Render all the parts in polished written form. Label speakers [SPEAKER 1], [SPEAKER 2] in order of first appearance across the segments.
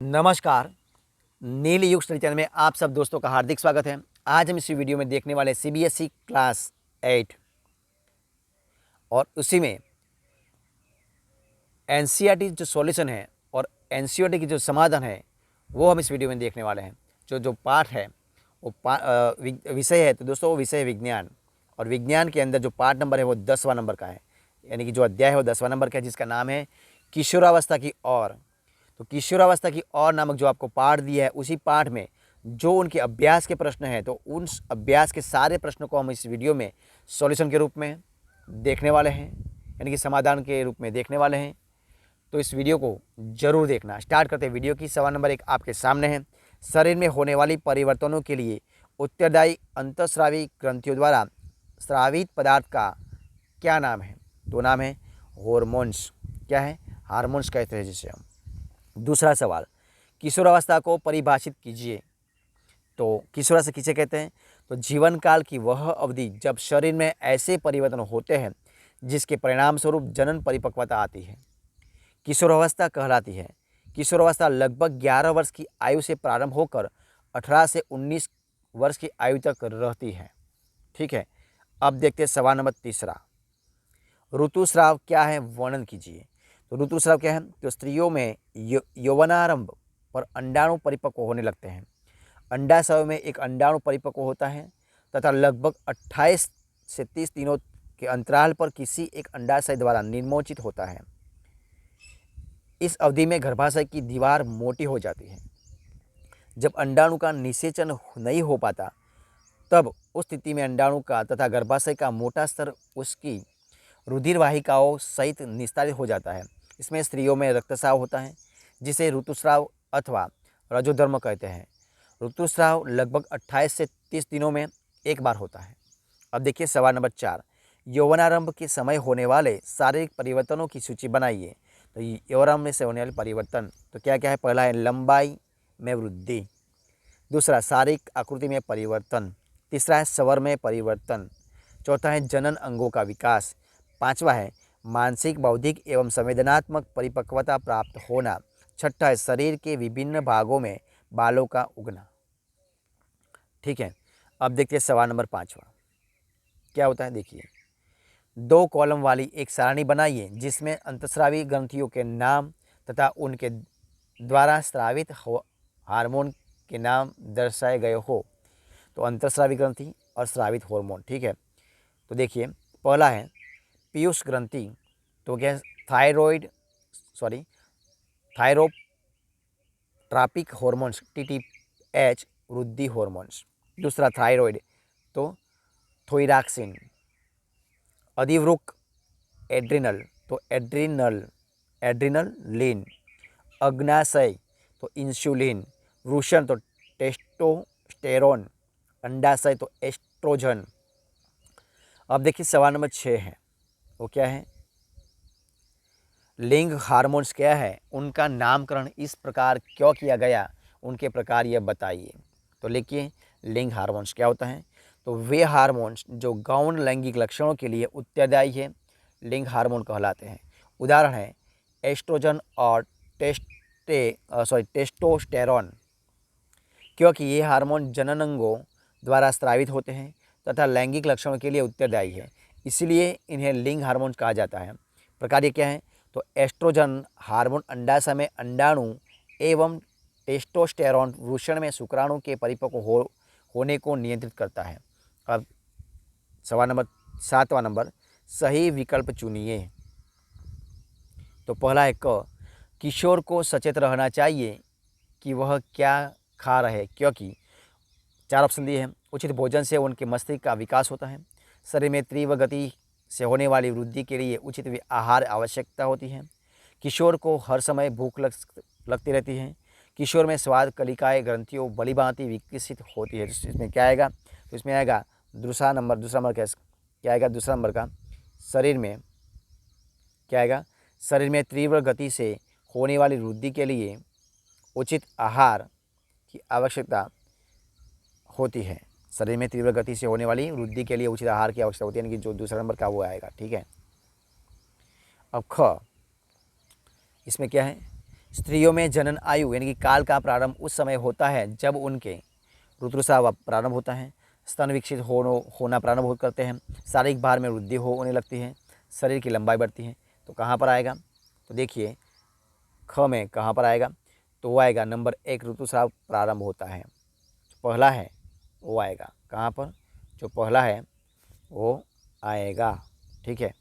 [SPEAKER 1] नमस्कार। नील युग study channel में आप सब दोस्तों का हार्दिक स्वागत है। आज हम इस वीडियो में देखने वाले सीबीएसई क्लास 8 और उसी में एनसीईआरटी जो सॉल्यूशन है और एनसीईआरटी की जो समाधान है वो हम इस वीडियो में देखने वाले हैं। जो पाठ है वो विषय है, तो दोस्तों वो विषय है विज्ञान। और विज्ञान के अंदर जो पाठ नंबर है वो 10वां नंबर का है, यानी कि जो अध्याय है वो 10वां नंबर का है, जिसका नाम है किशोरावस्था की ओर। तो किशोरावस्था की ओर नामक जो आपको पाठ दिया है, उसी पाठ में जो उनके अभ्यास के प्रश्न हैं, तो उन अभ्यास के सारे प्रश्नों को हम इस वीडियो में सॉल्यूशन के रूप में देखने वाले हैं, यानी कि समाधान के रूप में देखने वाले हैं। तो इस वीडियो को जरूर देखना। स्टार्ट करते हैं वीडियो की। सवाल नंबर 1 आपके सामने है। शरीर में होने वाली परिवर्तनों के लिए उत्तरदायी अंतःस्रावी ग्रंथियों द्वारा स्रावित पदार्थ का क्या नाम है? तो नाम है हॉर्मोन्स। क्या है? हार्मोन्स कहते हैं जिसे हम। दूसरा सवाल, किशोरावस्था को परिभाषित कीजिए। तो किशोरावस्था किसे कहते हैं? तो जीवन काल की वह अवधि जब शरीर में ऐसे परिवर्तन होते हैं जिसके परिणाम स्वरूप जनन परिपक्वता आती है, किशोरावस्था कहलाती है। किशोरावस्था लगभग 11 वर्ष की आयु से प्रारंभ होकर 18 से 19 वर्ष की आयु तक रहती है। ठीक है। अब देखते हैं सवाल नंबर 3। ऋतुस्राव क्या है? वर्णन कीजिए। तो ऋतुस्राव क्या है? तो स्त्रियों में यौवनारंभ पर अंडाणु परिपक्व होने लगते हैं। अंडाशय में एक अंडाणु परिपक्व होता है तथा लगभग 28 से 30 दिनों के अंतराल पर किसी एक अंडाशय द्वारा निर्मोचित होता है। इस अवधि में गर्भाशय की दीवार मोटी हो जाती है। जब अंडाणु का निषेचन नहीं हो पाता, तब उस स्थिति में अंडाणु का तथा गर्भाशय का मोटा स्तर उसकी रुधिर वाहिकाओं सहित निस्तारित हो जाता है। इसमें स्त्रियों में रक्तस्राव होता है, जिसे ऋतुस्राव अथवा रजोधर्म कहते हैं। ऋतुस्राव लगभग 28 से 30 दिनों में एक बार होता है। अब देखिए सवाल नंबर 4। यौवनारंभ के समय होने वाले शारीरिक परिवर्तनों की सूची बनाइए। तो यौवनारंभ से होने वाले परिवर्तन तो क्या क्या है? पहला है लंबाई में वृद्धि। दूसरा, शारीरिक आकृति में परिवर्तन। तीसरा है स्वर में परिवर्तन। चौथा है जनन अंगों का विकास। पांचवा है मानसिक, बौद्धिक एवं संवेदनात्मक परिपक्वता प्राप्त होना। छठा है शरीर के विभिन्न भागों में बालों का उगना। ठीक है। अब देखते हैं सवाल नंबर 5। क्या होता है? देखिए, 2 कॉलम वाली एक सारणी बनाइए जिसमें अंतःस्रावी ग्रंथियों के नाम तथा उनके द्वारा स्रावित हार्मोन के नाम दर्शाए गए हो। तो अंतःस्रावी ग्रंथि और स्रावित हार्मोन। ठीक है। तो देखिए, पहला है पीयूष ग्रंथि। तो क्या? थायरोट्रापिक हॉर्मोन्स TTH वृद्धि हॉर्मोन्स। दूसरा थायराइड तो थोइराक्सिन। अधिवृक्क एड्रिनल तो एड्रिनलिन। अग्नाशय तो इंसुलिन। वृषण तो टेस्टोस्टेरोन। अंडाशय तो एस्ट्रोजन। अब देखिए सवाल नंबर 6 है। वो क्या है? लिंग हार्मोन्स क्या है? उनका नामकरण इस प्रकार क्यों किया गया? उनके प्रकार यह बताइए। तो लिखिए, लिंग हार्मोन्स क्या होता है? तो वे हार्मोन्स जो गौण लैंगिक लक्षणों के लिए उत्तरदायी है, लिंग हार्मोन कहलाते हैं। उदाहरण है एस्ट्रोजन और टेस्टोस्टेरोन, क्योंकि ये हार्मोन जननांगों द्वारा स्रावित होते हैं तथा लैंगिक लक्षणों के लिए उत्तरदायी है, इसलिए इन्हें लिंग हार्मोन कहा जाता है। प्रकार ये क्या है? तो एस्ट्रोजन हार्मोन अंडाशय में अंडाणु एवं टेस्टोस्टेरोन वृषण में शुक्राणु के परिपक्व होने को नियंत्रित करता है। अब सवाल नंबर 7वां नंबर, सही विकल्प चुनिए। तो पहला है क, किशोर को सचेत रहना चाहिए कि वह क्या खा रहे, क्योंकि 4 ऑप्शन दिए हैं। उचित भोजन से उनके मस्तिष्क का विकास होता है। शरीर में तीव्र गति से होने वाली वृद्धि के लिए उचित आहार आवश्यकता होती है। किशोर को हर समय भूख लगती रहती है। किशोर में स्वाद कलिकाएँ ग्रंथियों बड़ी भांति विकसित होती है। तो इसमें क्या आएगा? तो इसमें आएगा दूसरा नंबर क्या आएगा? दूसरा नंबर का शरीर में क्या आएगा? शरीर में तीव्र गति से होने वाली वृद्धि के लिए उचित आहार की आवश्यकता होती है। शरीर में तीव्र गति से होने वाली वृद्धि के लिए उचित आहार की आवश्यकता होती है, यानी कि जो दूसरा नंबर का वो आएगा। ठीक है। अब ख, इसमें क्या है? स्त्रियों में जनन आयु यानी कि काल का प्रारंभ उस समय होता है जब उनके ऋतुस्राव प्रारंभ होता है, स्तन विकसित होना प्रारंभ हो करते हैं, शारीरिक भार में वृद्धि होने लगती है, शरीर की लंबाई बढ़ती है। तो कहाँ पर आएगा? तो देखिए ख में कहाँ पर आएगा? तो वो आएगा नंबर 1, ऋतुस्राव प्रारंभ होता है। पहला है वो आएगा कहाँ पर? जो पहला है वो आएगा। ठीक है।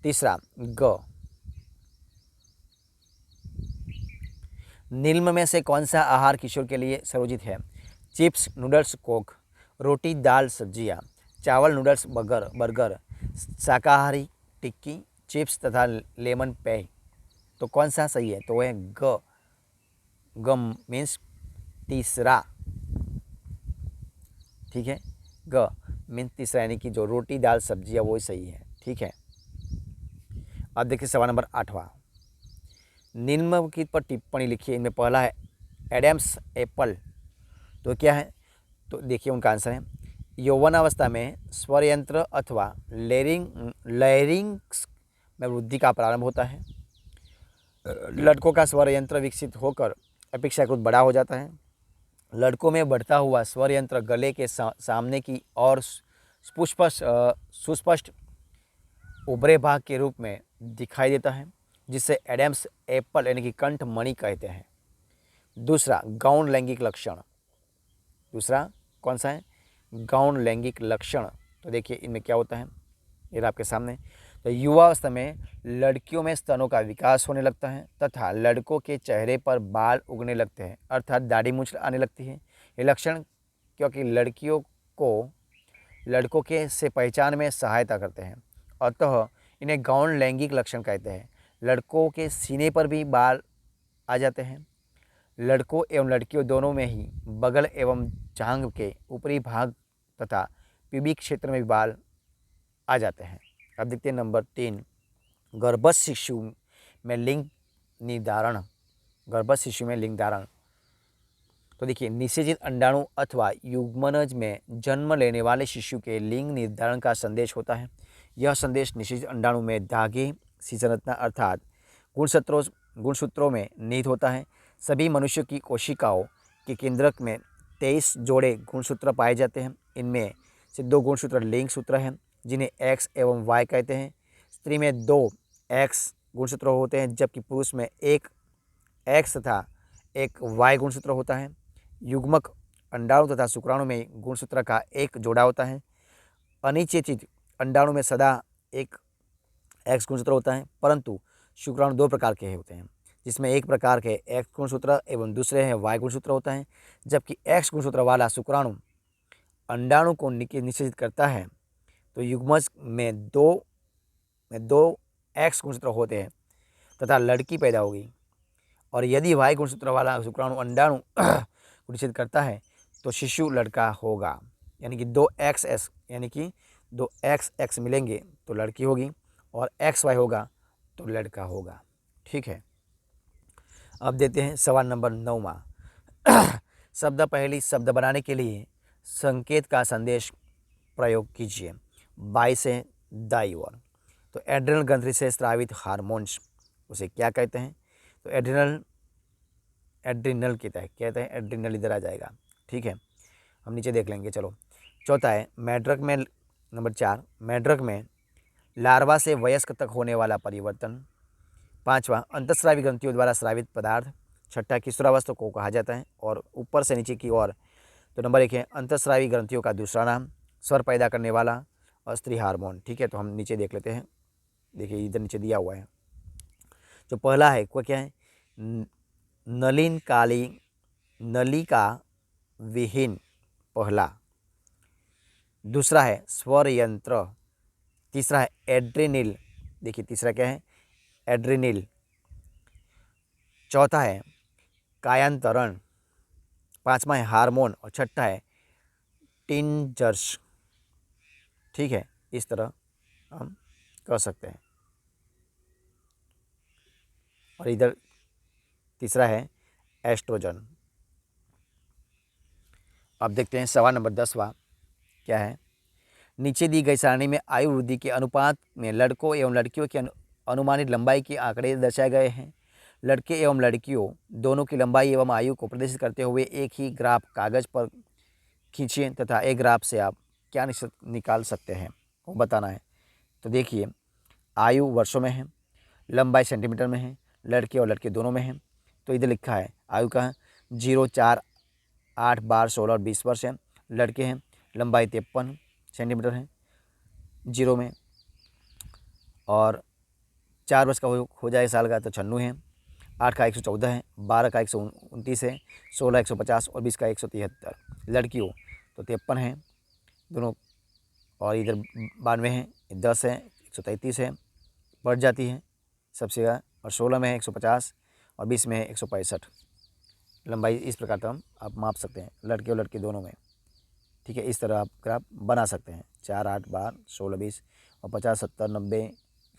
[SPEAKER 1] तीसरा ग, निम्न में से कौन सा आहार किशोर के लिए सर्वोचित है? चिप्स, नूडल्स, कोक, रोटी, दाल, सब्जियां, चावल, नूडल्स, बर्गर, शाकाहारी टिक्की, चिप्स तथा लेमन पेय। तो कौन सा सही है? तो वह ग, गम मीन्स तीसरा। ठीक है, ग मीन्स तीसरा यानी कि जो रोटी दाल सब्जियां वो सही है। ठीक है। अब देखिए सवाल नंबर 8वां, निम्नलिखित पर टिप्पणी लिखिए। इनमें पहला है एडम्स एप्पल। तो क्या है? तो देखिए उनका आंसर है यौवनावस्था में स्वर यंत्र अथवा लैरिंक्स में वृद्धि का प्रारंभ होता है। लड़कों का स्वर यंत्र विकसित होकर अपेक्षाकृत बड़ा हो जाता है। लड़कों में बढ़ता हुआ स्वर यंत्र गले के सामने की और सुस्पष्ट उभरे भाग के रूप में दिखाई देता है, जिसे एडम्स एप्पल यानी कि कंठ मणि कहते हैं। दूसरा गौण लैंगिक लक्षण। दूसरा कौन सा है? गौण लैंगिक लक्षण। तो देखिए इनमें क्या होता है, ये आपके सामने। तो युवावस्था में लड़कियों में स्तनों का विकास होने लगता है तथा लड़कों के चेहरे पर बाल उगने लगते हैं, अर्थात दाढ़ी मूंछ आने लगती है। ये लक्षण क्योंकि लड़कियों को लड़कों के से पहचान में सहायता करते हैं, अतः इन्हें गौण लैंगिक लक्षण कहते हैं। लड़कों के सीने पर भी बाल आ जाते हैं। लड़कों एवं लड़कियों दोनों में ही बगल एवं जांघ के ऊपरी भाग तथा प्यूबिक क्षेत्र में भी बाल आ जाते हैं। अब देखते हैं नंबर 3, गर्भस्थ शिशु में लिंग निर्धारण। गर्भस्थ शिशु में लिंग धारण। तो देखिए निषेचित अंडाणु अथवा युग्मनज में जन्म लेने वाले शिशु के लिंग निर्धारण का संदेश होता है। यह संदेश निषेचित अंडाणु में धागे सी संरचना अर्थात गुणसूत्रों में निहित होता है। सभी मनुष्यों की कोशिकाओं के केंद्रक में 23 जोड़े गुणसूत्र पाए जाते हैं। इनमें से 2 गुणसूत्र लिंग सूत्र हैं, जिन्हें एक्स एवं वाई कहते हैं। स्त्री में 2 एक्स गुणसूत्र होते हैं, जबकि पुरुष में 1 एक्स तथा 1 वाई गुणसूत्र होता है। युग्मक अंडाणु तथा शुक्राणु में गुणसूत्र का 1 जोड़ा होता है। अनिषेचित अंडाणु में सदा 1 एक्स गुणसूत्र होता है, परंतु शुक्राणु 2 प्रकार के होते हैं, जिसमें एक प्रकार के एक्स गुणसूत्र एवं दूसरे हैं वाई गुणसूत्र होता है। जबकि एक्स गुणसूत्र वाला शुक्राणु अंडाणु को निषेचित करता है, तो युग्मज में दो एक्स गुणसूत्र होते हैं तथा लड़की पैदा होगी। और यदि वाई गुणसूत्र वाला शुक्राणु अंडाणु को निषेध करता है तो शिशु लड़का होगा। यानी कि 2 XS यानी कि 2 XX मिलेंगे तो लड़की होगी और XY होगा तो लड़का होगा। ठीक है। अब देते हैं सवाल नंबर 9वां, शब्द पहली शब्द बनाने के लिए संकेत का संदेश प्रयोग कीजिए। बाई से दाई ओर। तो एड्रिनल ग्रंथि से स्रावित हार्मोन्स उसे क्या कहते हैं? तो एड्रिनल कहते हैं एड्रिनल इधर आ जाएगा। ठीक है, हम नीचे देख लेंगे। चलो चौथा है मैड्रक में, नंबर 4 मैड्रक में लार्वा से वयस्क तक होने वाला परिवर्तन। 5वां अंतःस्रावी ग्रंथियों द्वारा स्रावित पदार्थ। 6ठा किशोरावस्था को कहा जाता है। और ऊपर से नीचे की ओर तो नंबर 1 है अंतःस्रावी ग्रंथियों का दूसरा नाम, स्वर पैदा करने वाला और स्त्री हार्मोन। ठीक है, तो हम नीचे देख लेते हैं। देखिए इधर नीचे दिया हुआ है। जो पहला है वो क्या है? नलिका विहीन पहला। दूसरा है स्वर यंत्र। तीसरा है एड्रेनिल। देखिए तीसरा क्या है? एड्रेनिल। चौथा है कायांतरण। 5वां है हार्मोन और 6ठा है टिंजर्स। ठीक है, इस तरह हम कर सकते हैं। और इधर तीसरा है एस्ट्रोजन। अब देखते हैं सवाल नंबर 10वां क्या है? नीचे दी गई सारणी में आयु वृद्धि के अनुपात में लड़कों एवं लड़कियों की अनुमानित लंबाई के आंकड़े दर्शाए गए हैं। लड़के एवं लड़कियों दोनों की लंबाई एवं आयु को प्रदर्शित करते हुए एक ही ग्राफ कागज़ पर खींचिए तथा एक ग्राफ से आप क्या निकाल सकते हैं वो बताना है। तो देखिए, आयु वर्षों में है, लंबाई सेंटीमीटर में है, लड़के और लड़के दोनों में है। तो इधर लिखा है आयु का 0, 4, 8, 12, 16 और 20 वर्ष है। लड़के हैं, लंबाई 53 सेंटीमीटर है 0 में, और 4 वर्ष का हो जाए साल का तो 96 है, 8 का 114 है, 12 का 129 है, 16 150 और 20 का 173। लड़कियों तो 53 है दोनों, और इधर 92 है, 10 है, 133 है, बढ़ जाती है सबसे ज़्यादा, और 16 में है 150 और 20 में है 165। लंबाई इस प्रकार तो हम आप माप सकते हैं लड़के और लड़के दोनों में। ठीक है, इस तरह आप ग्राफ बना सकते हैं 4, 8, 12, 16, 20 और 50, 70, 90,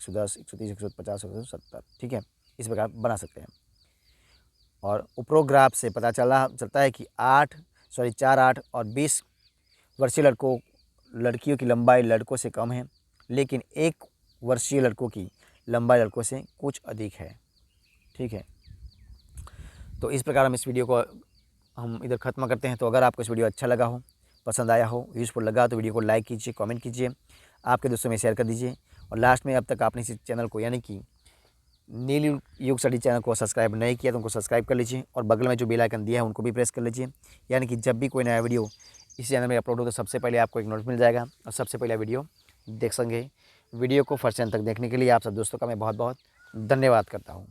[SPEAKER 1] 110, 130, 150, 170। ठीक है, इस प्रकार बना सकते हैं। और उपरोक्त ग्राफ से पता चलता है कि 4, 8 और 20 वर्षीय लड़कियों की लंबाई लड़कों से कम है, लेकिन 1 वर्षीय लड़कों की लंबाई लड़कों से कुछ अधिक है। ठीक है, तो इस प्रकार हम इस वीडियो को हम इधर ख़त्म करते हैं। तो अगर आपको इस वीडियो अच्छा लगा हो, पसंद आया हो, यूज़फुल लगा तो वीडियो को लाइक कीजिए, कमेंट कीजिए, आपके दोस्तों में शेयर कर दीजिए, और लास्ट में अब तक आपने इस चैनल को यानी कि नील युग स्टडी चैनल को सब्सक्राइब नहीं किया तो उनको सब्सक्राइब कर लीजिए, और बगल में जो बेल आइकन दिया है उनको भी प्रेस कर लीजिए, यानी कि जब भी कोई नया वीडियो इस चैनल में अपलोड हो तो सबसे पहले आपको एक नोट मिल जाएगा और सबसे पहले वीडियो देख सकेंगे। वीडियो को फर्स्ट एंड तक देखने के लिए आप सब दोस्तों का मैं बहुत बहुत धन्यवाद करता हूँ।